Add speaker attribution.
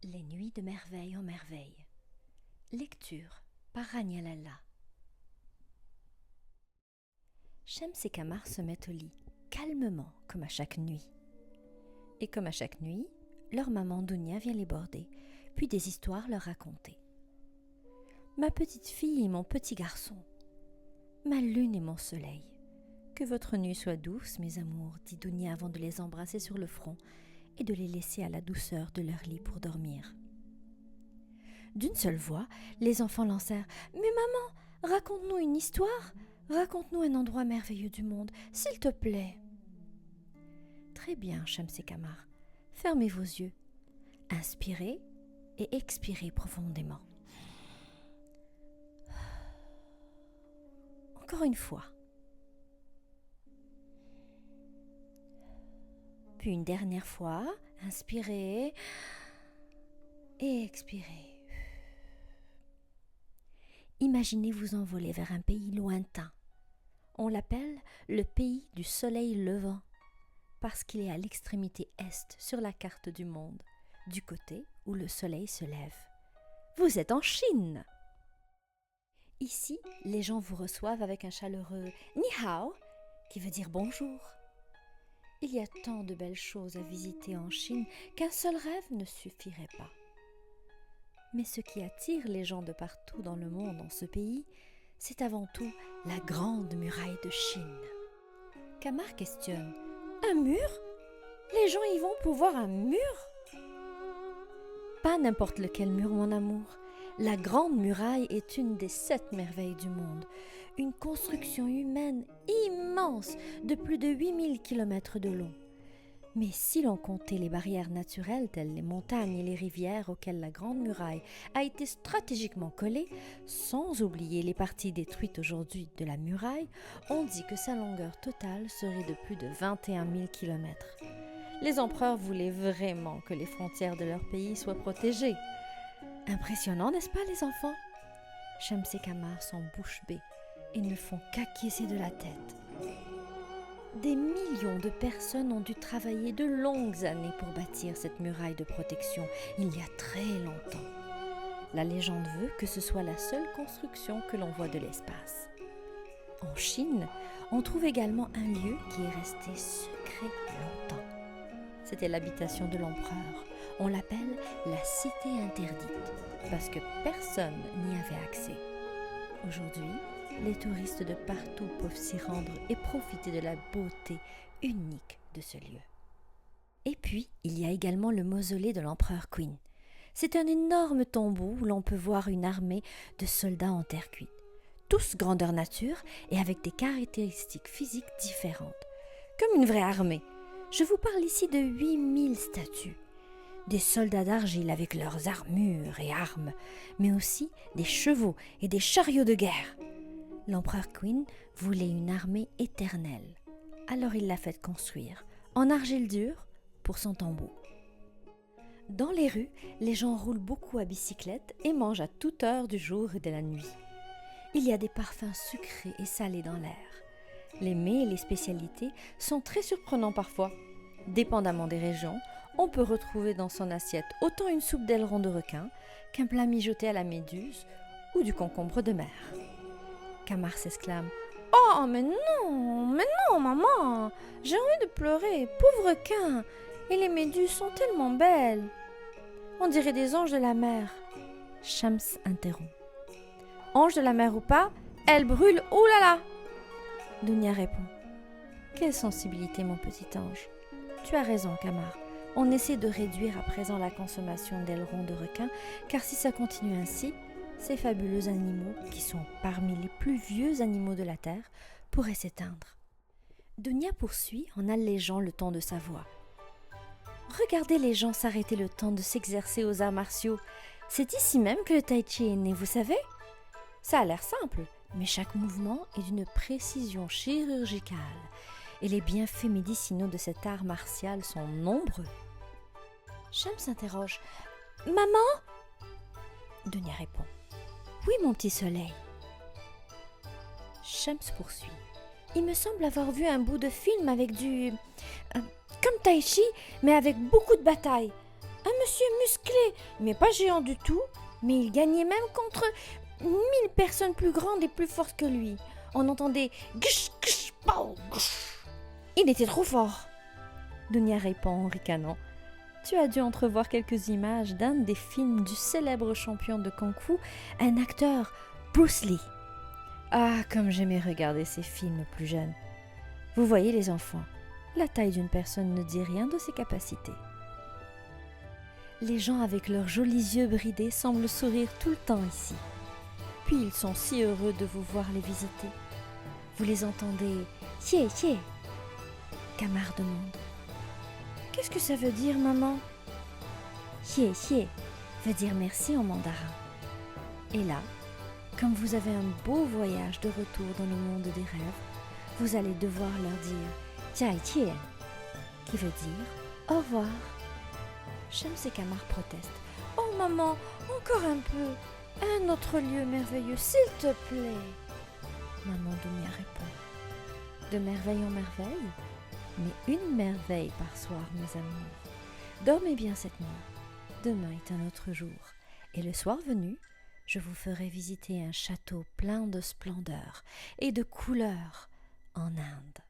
Speaker 1: Les nuits de merveille en merveille. Lecture par Rania Lalla. Shams et Kamar se mettent au lit, calmement, comme à chaque nuit. Et comme à chaque nuit, leur maman Dounia vient les border, puis des histoires leur raconter. Ma petite fille et mon petit garçon, ma lune et mon soleil, que votre nuit soit douce, mes amours, dit Dounia avant de les embrasser sur le front et de les laisser à la douceur de leur lit pour dormir. D'une seule voix, les enfants lancèrent « Mais maman, raconte-nous une histoire, raconte-nous un endroit merveilleux du monde, s'il te plaît. » Très bien, Shams et Kamar, fermez vos yeux, inspirez et expirez profondément. Encore une fois. Puis une dernière fois, inspirez et expirez. Imaginez vous envoler vers un pays lointain. On l'appelle le pays du soleil levant parce qu'il est à l'extrémité est sur la carte du monde, du côté où le soleil se lève. Vous êtes en Chine. Ici, les gens vous reçoivent avec un chaleureux « Ni hao » qui veut dire « bonjour ». Il y a tant de belles choses à visiter en Chine qu'un seul rêve ne suffirait pas. Mais ce qui attire les gens de partout dans le monde en ce pays, c'est avant tout la grande muraille de Chine. Kamar questionne « Un mur ? Les gens y vont pour voir un mur ?» Pas n'importe lequel mur, mon amour. La grande muraille est une des 7 merveilles du monde, une construction humaine immense de plus de 8000 km de long. Mais si l'on comptait les barrières naturelles telles les montagnes et les rivières auxquelles la grande muraille a été stratégiquement collée, sans oublier les parties détruites aujourd'hui de la muraille, on dit que sa longueur totale serait de plus de 21 000 km. Les empereurs voulaient vraiment que les frontières de leur pays soient protégées. Impressionnant, n'est-ce pas, les enfants? Shams et Kamar sont bouche bée et ne font qu'acquiescer de la tête. Des millions de personnes ont dû travailler de longues années pour bâtir cette muraille de protection, il y a très longtemps. La légende veut que ce soit la seule construction que l'on voit de l'espace. En Chine, on trouve également un lieu qui est resté secret longtemps. C'était l'habitation de l'empereur. On l'appelle la cité interdite, parce que personne n'y avait accès. Aujourd'hui, les touristes de partout peuvent s'y rendre et profiter de la beauté unique de ce lieu. Et puis, il y a également le mausolée de l'empereur Qin. C'est un énorme tombeau où l'on peut voir une armée de soldats en terre cuite, tous grandeur nature et avec des caractéristiques physiques différentes, comme une vraie armée. Je vous parle ici de 8000 statues. Des soldats d'argile avec leurs armures et armes, mais aussi des chevaux et des chariots de guerre. L'empereur Qin voulait une armée éternelle, alors il l'a fait construire en argile dure pour son tombeau. Dans les rues, les gens roulent beaucoup à bicyclette et mangent à toute heure du jour et de la nuit. Il y a des parfums sucrés et salés dans l'air. Les mets et les spécialités sont très surprenants parfois. Dépendamment des régions, on peut retrouver dans son assiette autant une soupe d'aileron de requin qu'un plat mijoté à la méduse ou du concombre de mer. Kamar s'exclame « Oh, mais non, maman, j'ai envie de pleurer, pauvre requin, et les méduses sont tellement belles. On dirait des anges de la mer. » Shams interrompt. « Anges de la mer ou pas, elles brûlent, oulala !» Dounia répond « Quelle sensibilité, mon petit ange. Tu as raison, Kamar. On essaie de réduire à présent la consommation d'ailerons de requin, car si ça continue ainsi, ces fabuleux animaux, qui sont parmi les plus vieux animaux de la Terre, pourraient s'éteindre. » Dounia poursuit en allégeant le ton de sa voix. « Regardez les gens s'arrêter le temps de s'exercer aux arts martiaux. C'est ici même que le tai chi est né, vous savez? Ça a l'air simple, mais chaque mouvement est d'une précision chirurgicale. Et les bienfaits médicinaux de cet art martial sont nombreux. » Shams s'interroge. « Maman ?» Dounia répond. « Oui, mon petit soleil. » Shams poursuit. « Il me semble avoir vu un bout de film avec comme tai chi, mais avec beaucoup de batailles. Un monsieur musclé, mais pas géant du tout, mais il gagnait même contre 1000 personnes plus grandes et plus fortes que lui. On entendait gush, gush, pow, gush. Il était trop fort. Dunia répond en ricanant. Tu as dû entrevoir quelques images d'un des films du célèbre champion de kung-fu, un acteur, Bruce Lee. Ah, comme j'aimais regarder ces films plus jeunes. Vous voyez les enfants, la taille d'une personne ne dit rien de ses capacités. Les gens avec leurs jolis yeux bridés semblent sourire tout le temps ici. Puis ils sont si heureux de vous voir les visiter. Vous les entendez « Yé, yé » Camar demande. Qu'est-ce que ça veut dire, maman? Yé, yé veut dire merci en mandarin. Et là, comme vous avez un beau voyage de retour dans le monde des rêves, vous allez devoir leur dire Jai Tien, qui veut dire au revoir. Shams et Camar protestent. Oh maman, encore un peu, un autre lieu merveilleux, s'il te plaît. Maman Dunia répond. De merveille en merveille, mais une merveille par soir, mes amours. Dormez bien cette nuit. Demain est un autre jour, et le soir venu, je vous ferai visiter un château plein de splendeur et de couleurs en Inde.